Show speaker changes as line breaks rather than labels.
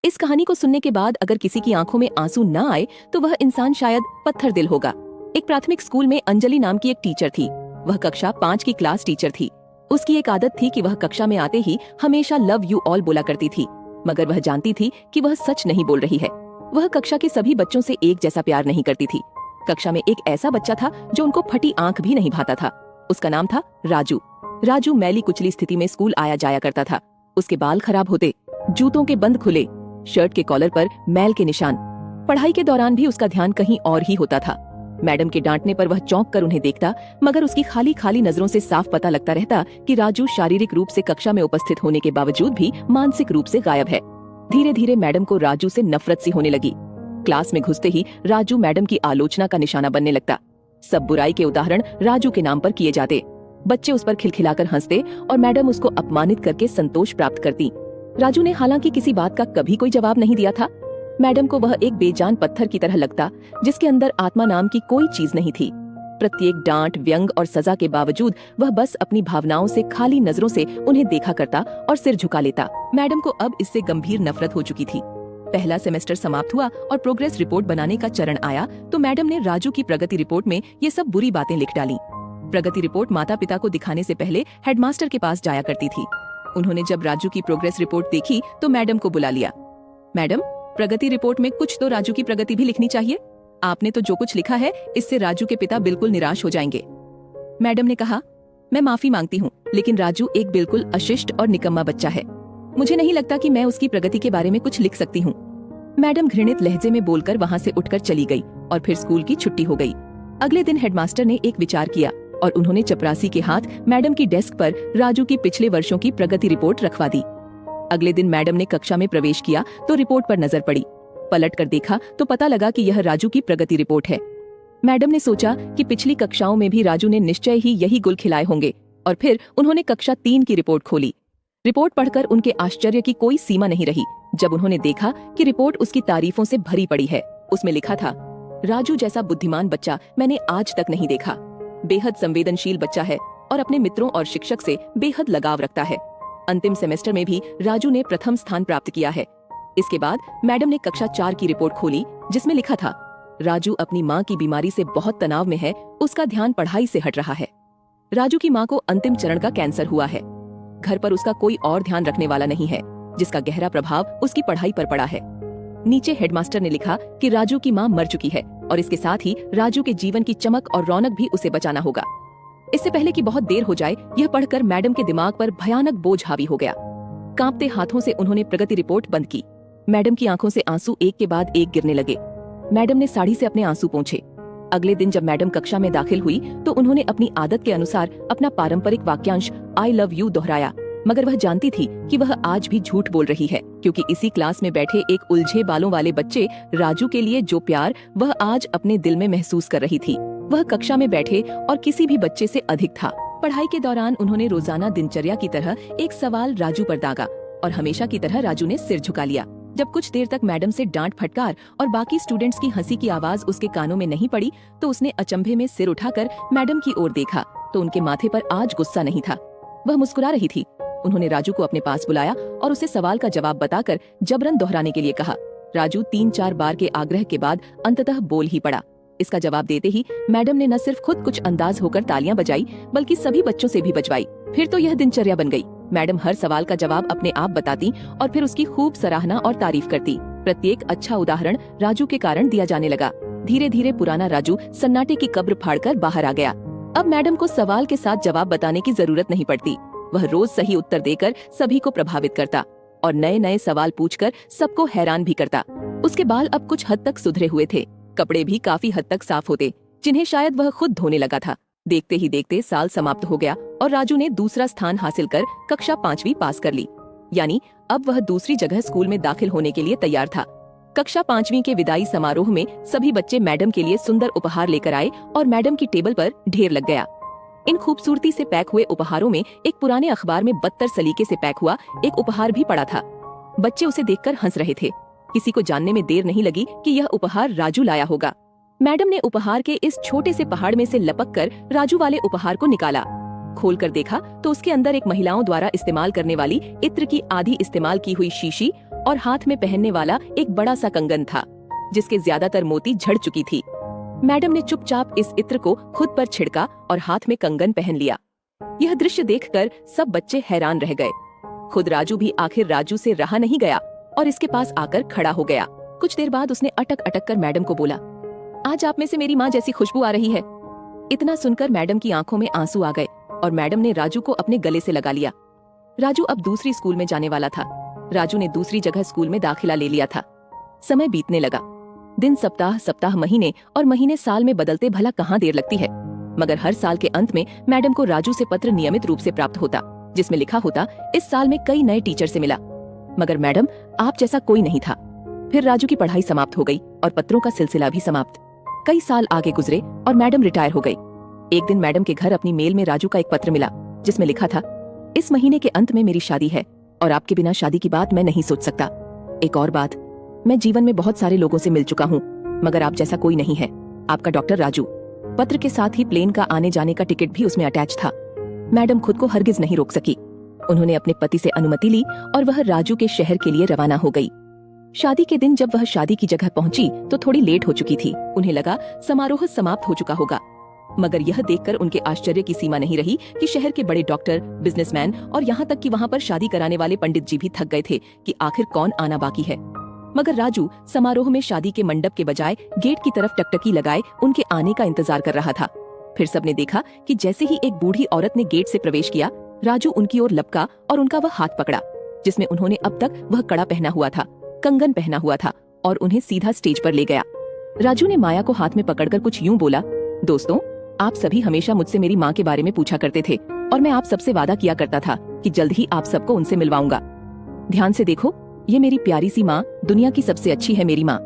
इस कहानी को सुनने के बाद अगर किसी की आंखों में आंसू न आए तो वह इंसान शायद पत्थर दिल होगा। एक प्राथमिक स्कूल में अंजलि नाम की एक टीचर थी। वह कक्षा 5 की क्लास टीचर थी। उसकी एक आदत थी कि वह कक्षा में आते ही हमेशा लव यू ऑल बोला करती थी, मगर वह जानती थी कि वह सच नहीं बोल रही है। वह कक्षा के सभी बच्चों से एक जैसा प्यार नहीं करती थी। कक्षा में एक ऐसा बच्चा था जो उनको फटी आंख भी नहीं भाता था। उसका नाम था राजू। राजू मैली कुचली स्थिति में स्कूल आया जाया करता था। उसके बाल खराब होते, जूतों के बंद खुले, शर्ट के कॉलर पर मैल के निशान। पढ़ाई के दौरान भी उसका ध्यान कहीं और ही होता था। मैडम के डांटने पर वह चौंक कर उन्हें देखता, मगर उसकी खाली खाली नजरों से साफ पता लगता रहता कि राजू शारीरिक रूप से कक्षा में उपस्थित होने के बावजूद भी मानसिक रूप से गायब है। धीरे धीरे मैडम को राजू से नफरत सी होने लगी। क्लास में घुसते ही राजू मैडम की आलोचना का निशाना बनने लगता। सब बुराई के उदाहरण राजू के नाम पर किए जाते। बच्चे उस पर खिलखिलाकर हंसते और मैडम उसको अपमानित करके संतोष प्राप्त करती। राजू ने हालांकि किसी बात का कभी कोई जवाब नहीं दिया था। मैडम को वह एक बेजान पत्थर की तरह लगता, जिसके अंदर आत्मा नाम की कोई चीज नहीं थी। प्रत्येक डांट, व्यंग और सजा के बावजूद वह बस अपनी भावनाओं से खाली नजरों से उन्हें देखा करता और सिर झुका लेता। मैडम को अब इससे गंभीर नफरत हो चुकी थी। पहला सेमेस्टर समाप्त हुआ और प्रोग्रेस रिपोर्ट बनाने का चरण आया तो मैडम ने राजू की प्रगति रिपोर्ट में ये सब बुरी बातें लिख डाली। प्रगति रिपोर्ट माता पिता को दिखाने से पहले हेडमास्टर के पास जाया करती थी। उन्होंने जब राजू की प्रोग्रेस रिपोर्ट देखी तो मैडम को बुला लिया। मैडम, प्रगति रिपोर्ट में कुछ तो राजू की प्रगति भी लिखनी चाहिए। आपने तो जो कुछ लिखा है इससे राजू के पिता बिल्कुल निराश हो जाएंगे। मैडम ने कहा, मैं माफी मांगती हूँ, लेकिन राजू एक बिल्कुल अशिष्ट और निकम्मा बच्चा है। मुझे नहीं लगता कि मैं उसकी प्रगति के बारे में कुछ लिख सकती हूँ। मैडम घृणित लहजे में बोलकर वहाँ से उठकर चली गई और फिर स्कूल की छुट्टी हो गई। अगले दिन हेडमास्टर ने एक विचार किया और उन्होंने चपरासी के हाथ मैडम की डेस्क पर राजू की पिछले वर्षों की प्रगति रिपोर्ट रखवा दी। अगले दिन मैडम ने कक्षा में प्रवेश किया तो रिपोर्ट पर नजर पड़ी। पलट कर देखा तो पता लगा कि यह राजू की प्रगति रिपोर्ट है। मैडम ने सोचा कि पिछली कक्षाओं में भी राजू ने निश्चय ही यही गुल खिलाए होंगे और फिर उन्होंने कक्षा 3 की रिपोर्ट खोली। रिपोर्ट पढ़कर उनके आश्चर्य की कोई सीमा नहीं रही जब उन्होंने देखा कि रिपोर्ट उसकी तारीफों से भरी पड़ी है। उसमें लिखा था, राजू जैसा बुद्धिमान बच्चा मैंने आज तक नहीं देखा। बेहद संवेदनशील बच्चा है और अपने मित्रों और शिक्षक से बेहद लगाव रखता है। अंतिम सेमेस्टर में भी राजू ने प्रथम स्थान प्राप्त किया है। इसके बाद मैडम ने कक्षा 4 की रिपोर्ट खोली जिसमें लिखा था, राजू अपनी माँ की बीमारी से बहुत तनाव में है, उसका ध्यान पढ़ाई से हट रहा है। राजू की माँ को अंतिम चरण का कैंसर हुआ है। घर पर उसका कोई और ध्यान रखने वाला नहीं है, जिसका गहरा प्रभाव उसकी पढ़ाई पर पड़ा है। नीचे हेडमास्टर ने लिखा कि राजू की माँ मर चुकी है और इसके साथ ही राजू के जीवन की चमक और रौनक भी उसे बचाना होगा। इससे पहले कि बहुत देर हो जाए, यह पढ़कर मैडम के दिमाग पर भयानक बोझ हावी हो गया। कांपते हाथों से उन्होंने प्रगति रिपोर्ट बंद की। मैडम की आंखों से आंसू एक के बाद एक गिरने लगे। मैडम ने साड़ी से अपने आंसू पोंछे। अगले दिन जब मैडम कक्षा में दाखिल हुई तो उन्होंने अपनी आदत के अनुसार अपना पारंपरिक वाक्यांश आई लव यू दोहराया, मगर वह जानती थी कि वह आज भी झूठ बोल रही है, क्योंकि इसी क्लास में बैठे एक उलझे बालों वाले बच्चे राजू के लिए जो प्यार वह आज अपने दिल में महसूस कर रही थी, वह कक्षा में बैठे और किसी भी बच्चे से अधिक था। पढ़ाई के दौरान उन्होंने रोजाना दिनचर्या की तरह एक सवाल राजू पर दागा और हमेशा की तरह राजू ने सिर झुका लिया। जब कुछ देर तक मैडम से डांट फटकार और बाकी स्टूडेंट्स की हंसी की आवाज उसके कानों में नहीं पड़ी तो उसने अचंभे में सिर उठाकर मैडम की ओर देखा तो उनके माथे पर आज गुस्सा नहीं था, वह मुस्कुरा रही थी। उन्होंने राजू को अपने पास बुलाया और उसे सवाल का जवाब बताकर जबरन दोहराने के लिए कहा। राजू 3-4 बार के आग्रह के बाद अंततः बोल ही पड़ा। इसका जवाब देते ही मैडम ने न सिर्फ खुद कुछ अंदाज होकर तालियां बजाई, बल्कि सभी बच्चों से भी बजवाई। फिर तो यह दिनचर्या बन गई। मैडम हर सवाल का जवाब अपने आप बताती और फिर उसकी खूब सराहना और तारीफ करती। प्रत्येक अच्छा उदाहरण राजू के कारण दिया जाने लगा। धीरे धीरे पुराना राजू सन्नाटे की कब्र फाड़कर बाहर आ गया। अब मैडम को सवाल के साथ जवाब बताने की जरूरत नहीं पड़ती। वह रोज सही उत्तर देकर सभी को प्रभावित करता और नए नए सवाल पूछकर सबको हैरान भी करता। उसके बाल अब कुछ हद तक सुधरे हुए थे, कपड़े भी काफी हद तक साफ होते, जिन्हें शायद वह खुद धोने लगा था। देखते ही देखते साल समाप्त हो गया और राजू ने दूसरा स्थान हासिल कर कक्षा 5वीं पास कर ली। यानी अब वह दूसरी जगह स्कूल में दाखिल होने के लिए तैयार था। कक्षा 5वीं के विदाई समारोह में सभी बच्चे मैडम के लिए सुंदर उपहार लेकर आए और मैडम की टेबल पर ढेर लग गया। इन खूबसूरती से पैक हुए उपहारों में एक पुराने अखबार में बदतर सलीके से पैक हुआ एक उपहार भी पड़ा था। बच्चे उसे देखकर हंस रहे थे। किसी को जानने में देर नहीं लगी कि यह उपहार राजू लाया होगा। मैडम ने उपहार के इस छोटे से पहाड़ में से लपक कर राजू वाले उपहार को निकाला। खोलकर देखा तो उसके अंदर एक महिलाओं द्वारा इस्तेमाल करने वाली इत्र की आधी इस्तेमाल की हुई शीशी और हाथ में पहनने वाला एक बड़ा सा कंगन था जिसके ज्यादातर मोती झड़ चुकी थी। मैडम ने चुपचाप इस इत्र को खुद पर छिड़का और हाथ में कंगन पहन लिया। यह दृश्य देखकर सब बच्चे हैरान रह गए। खुद राजू भी आखिर राजू से रहा नहीं गया और इसके पास आकर खड़ा हो गया। कुछ देर बाद उसने अटक अटक कर मैडम को बोला, आज आप में से मेरी माँ जैसी खुशबू आ रही है। इतना सुनकर मैडम की आंखों में आंसू आ गए और मैडम ने राजू को अपने गले से लगा लिया। राजू अब दूसरी स्कूल में जाने वाला था। राजू ने दूसरी जगह स्कूल में दाखिला ले लिया था। समय बीतने लगा। दिन सप्ताह, सप्ताह महीने और महीने साल में बदलते भला कहाँ देर लगती है। मगर हर साल के अंत में मैडम को राजू से पत्र नियमित रूप से प्राप्त होता जिसमें लिखा होता, इस साल में कई नए टीचर से मिला, मगर मैडम आप जैसा कोई नहीं था। फिर राजू की पढ़ाई समाप्त हो गई और पत्रों का सिलसिला भी समाप्त। कई साल आगे गुजरे और मैडम रिटायर हो गई। एक दिन मैडम के घर अपनी मेल में राजू का एक पत्र मिला जिसमें लिखा था, इस महीने के अंत में मेरी शादी है और आपके बिना शादी की बात मैं नहीं सोच सकता। एक और बात, मैं जीवन में बहुत सारे लोगों से मिल चुका हूँ मगर आप जैसा कोई नहीं है। आपका डॉक्टर राजू। पत्र के साथ ही प्लेन का आने जाने का टिकट भी उसमें अटैच था। मैडम खुद को हरगिज नहीं रोक सकी। उन्होंने अपने पति से अनुमति ली और वह राजू के शहर के लिए रवाना हो गई। शादी के दिन जब वह शादी की जगह पहुंची तो थोड़ी लेट हो चुकी थी। उन्हें लगा समारोह समाप्त हो चुका होगा, मगर यह देखकर उनके आश्चर्य की सीमा नहीं रही कि शहर के बड़े डॉक्टर, बिजनेसमैन और यहाँ तक कि वहाँ पर शादी कराने वाले पंडित जी भी थक गए थे कि आखिर कौन आना बाकी है। मगर राजू समारोह में शादी के मंडप के बजाय गेट की तरफ टकटकी लगाए उनके आने का इंतजार कर रहा था। फिर सबने देखा कि जैसे ही एक बूढ़ी औरत ने गेट से प्रवेश किया, राजू उनकी ओर लपका और उनका वह हाथ पकड़ा जिसमें उन्होंने अब तक वह कड़ा पहना हुआ था, कंगन पहना हुआ था, और उन्हें सीधा स्टेज पर ले गया। राजू ने माया को हाथ में पकड़कर कुछ यूं बोला, दोस्तों, आप सभी हमेशा मुझसे मेरी माँ के बारे में पूछा करते थे और मैं आप सबसे वादा किया करता था कि जल्द ही आप सबको उनसे मिलवाऊंगा। ध्यान से देखो, ये मेरी प्यारी सी माँ, दुनिया की सबसे अच्छी है मेरी माँ।